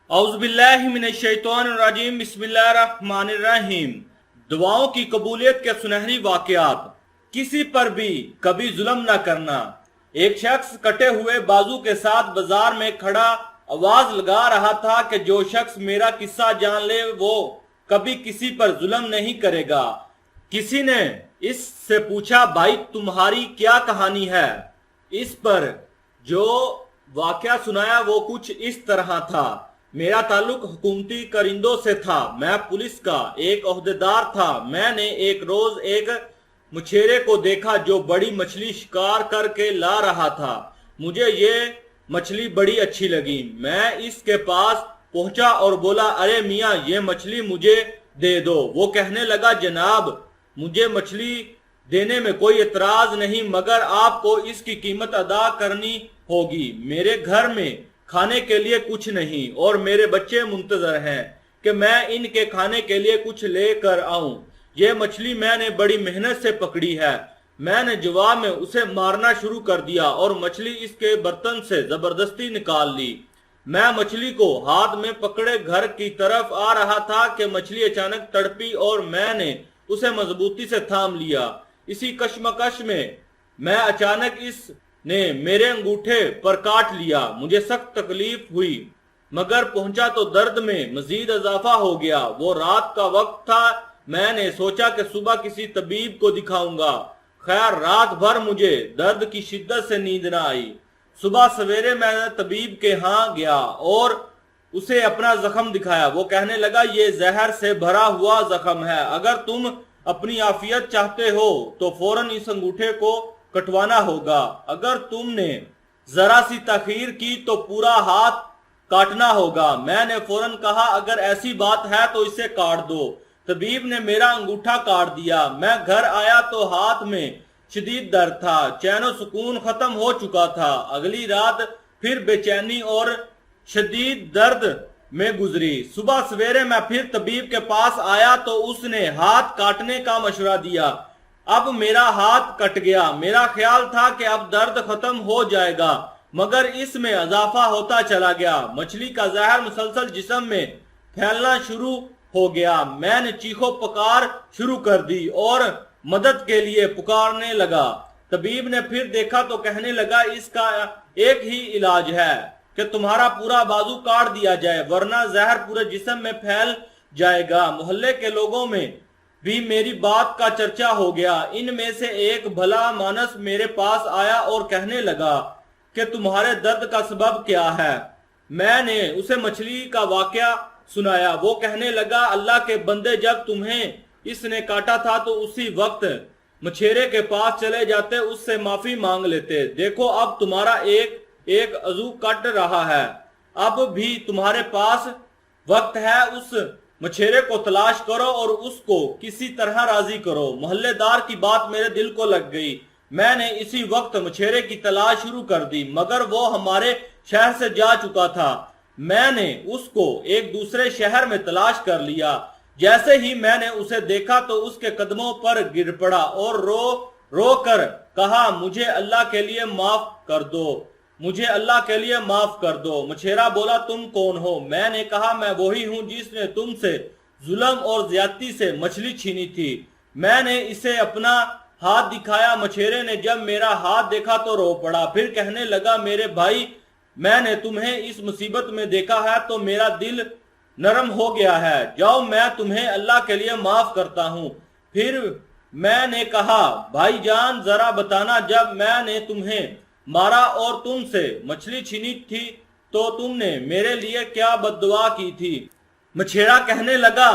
اعوذ باللہ من الشیطان الرجیم، بسم اللہ الرحمن الرحیم۔ دعاؤں کی قبولیت کے سنہری واقعات۔ کسی پر بھی کبھی ظلم نہ کرنا۔ ایک شخص کٹے ہوئے بازو کے ساتھ بازار میں کھڑا آواز لگا رہا تھا کہ جو شخص میرا قصہ جان لے وہ کبھی کسی پر ظلم نہیں کرے گا۔ کسی نے اس سے پوچھا، بھائی تمہاری کیا کہانی ہے؟ اس پر جو واقعہ سنایا وہ کچھ اس طرح تھا۔ میرا تعلق حکومتی کرندوں سے تھا۔ میں پولیس کا ایک عہدیدار تھا۔ میں نے ایک روز ایک مچھیرے کو دیکھا جو بڑی مچھلی شکار کر کے لا رہا تھا۔ مجھے یہ مچھلی بڑی اچھی لگی۔ میں اس کے پاس پہنچا اور بولا، ارے میاں یہ مچھلی مجھے دے دو۔ وہ کہنے لگا، جناب مجھے مچھلی دینے میں کوئی اعتراض نہیں، مگر آپ کو اس کی قیمت ادا کرنی ہوگی۔ میرے گھر میں کھانے کے لیے کچھ نہیں اور میرے بچے منتظر ہیں کہ میں ان کے کھانے کے لیے کچھ لے کر آؤں۔ یہ مچھلی میں نے بڑی محنت سے پکڑی ہے۔ میں نے جواب میں اسے مارنا شروع کر دیا اور مچھلی اس کے برتن سے زبردستی نکال لی۔ میں مچھلی کو ہاتھ میں پکڑے گھر کی طرف آ رہا تھا کہ مچھلی اچانک تڑپی اور میں نے اسے مضبوطی سے تھام لیا۔ اسی کشمکش میں اچانک اس نے میرے انگوٹھے پر کاٹ لیا۔ مجھے سخت تکلیف ہوئی، مگر پہنچا تو درد میں مزید اضافہ ہو گیا۔ وہ رات کا وقت تھا۔ میں نے سوچا کہ صبح کسی طبیب کو دکھاؤں گا۔ خیر رات بھر مجھے درد کی شدت سے نیند نہ آئی۔ صبح سویرے میں طبیب کے ہاں گیا اور اسے اپنا زخم دکھایا۔ وہ کہنے لگا، یہ زہر سے بھرا ہوا زخم ہے۔ اگر تم اپنی عافیت چاہتے ہو تو فوراً اس انگوٹھے کو کٹوانا ہوگا۔ اگر تم نے ذرا سی تاخیر کی تو پورا ہاتھ کاٹنا ہوگا۔ میں نے فوراً کہا، اگر ایسی بات ہے تو اسے کاٹ دو۔ طبیب نے میرا انگوٹھا کاٹ دیا۔ میں گھر آیا تو ہاتھ میں شدید درد تھا۔ چین و سکون ختم ہو چکا تھا۔ اگلی رات پھر بے چینی اور شدید درد میں گزری۔ صبح سویرے میں پھر طبیب کے پاس آیا تو اس نے ہاتھ کاٹنے کا مشورہ دیا۔ اب میرا ہاتھ کٹ گیا۔ میرا خیال تھا کہ اب درد ختم ہو جائے گا، مگر اس میں اضافہ ہوتا چلا گیا۔ مچھلی کا زہر مسلسل جسم میں پھیلنا شروع ہو گیا۔ میں نے چیخو پکار شروع کر دی اور مدد کے لیے پکارنے لگا۔ طبیب نے پھر دیکھا تو کہنے لگا، اس کا ایک ہی علاج ہے کہ تمہارا پورا بازو کاٹ دیا جائے، ورنہ زہر پورے جسم میں پھیل جائے گا۔ محلے کے لوگوں میں بھی میری بات کا چرچا ہو گیا۔ ان میں سے ایک بھلا مانس میرے پاس آیا اور کہنے لگا کہ تمہارے درد کا سبب کیا ہے؟ میں نے اسے مچھلی کا واقعہ سنایا۔ وہ کہنے لگا، اللہ کے بندے جب تمہیں اس نے کاٹا تھا تو اسی وقت مچھیرے کے پاس چلے جاتے، اس سے معافی مانگ لیتے۔ دیکھو اب تمہارا ایک عضو کٹ رہا ہے، اب بھی تمہارے پاس وقت ہے۔ اس مچھیرے کو تلاش کرو اور اس کو کسی طرح راضی کرو۔ محلے دار کی بات میرے دل کو لگ گئی۔ میں نے اسی وقت مچھیرے کی تلاش شروع کر دی، مگر وہ ہمارے شہر سے جا چکا تھا۔ میں نے اس کو ایک دوسرے شہر میں تلاش کر لیا۔ جیسے ہی میں نے اسے دیکھا تو اس کے قدموں پر گر پڑا اور رو کر کہا، مجھے اللہ کے لیے معاف کر دو، مجھے اللہ کے لیے معاف کر دو۔ مچھیرا بولا، تم کون ہو؟ میں نے کہا، میں وہی ہوں جس نے تم سے ظلم اور زیادتی سے مچھلی چھینی تھی۔ میں نے اسے اپنا ہاتھ دکھایا۔ مچھیرے نے جب میرا ہاتھ دیکھا تو رو پڑا، پھر کہنے لگا، میرے بھائی میں نے تمہیں اس مصیبت میں دیکھا ہے تو میرا دل نرم ہو گیا ہے۔ جاؤ میں تمہیں اللہ کے لیے معاف کرتا ہوں۔ پھر میں نے کہا، بھائی جان ذرا بتانا، جب میں نے تمہیں مارا اور تم سے مچھلی چھینی تھی تو تم نے میرے لیے کیا بد دعا کی تھی؟ مچھیرا کہنے لگا،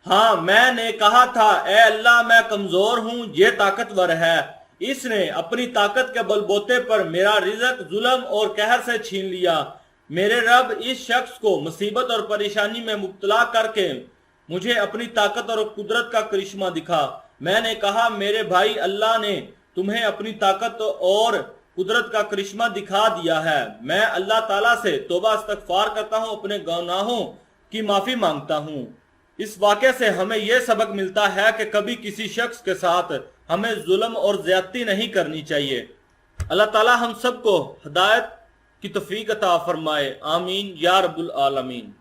ہاں میں نے کہا تھا، اے اللہ میں کمزور ہوں، یہ طاقتور ہے۔ اس نے اپنی طاقت کے بل بوتے پر میرا رزق ظلم اور قہر سے چھین لیا۔ میرے رب اس شخص کو مصیبت اور پریشانی میں مبتلا کر کے مجھے اپنی طاقت اور قدرت کا کرشمہ دکھا۔ میں نے کہا، میرے بھائی اللہ نے تمہیں اپنی طاقت اور قدرت کا کرشمہ دکھا دیا ہے۔ میں اللہ تعالیٰ سے توبہ استغفار کرتا ہوں، اپنے گناہوں کی معافی مانگتا ہوں۔ اس واقعے سے ہمیں یہ سبق ملتا ہے کہ کبھی کسی شخص کے ساتھ ہمیں ظلم اور زیادتی نہیں کرنی چاہیے۔ اللہ تعالیٰ ہم سب کو ہدایت کی توفیق عطا فرمائے، آمین یا رب العالمین۔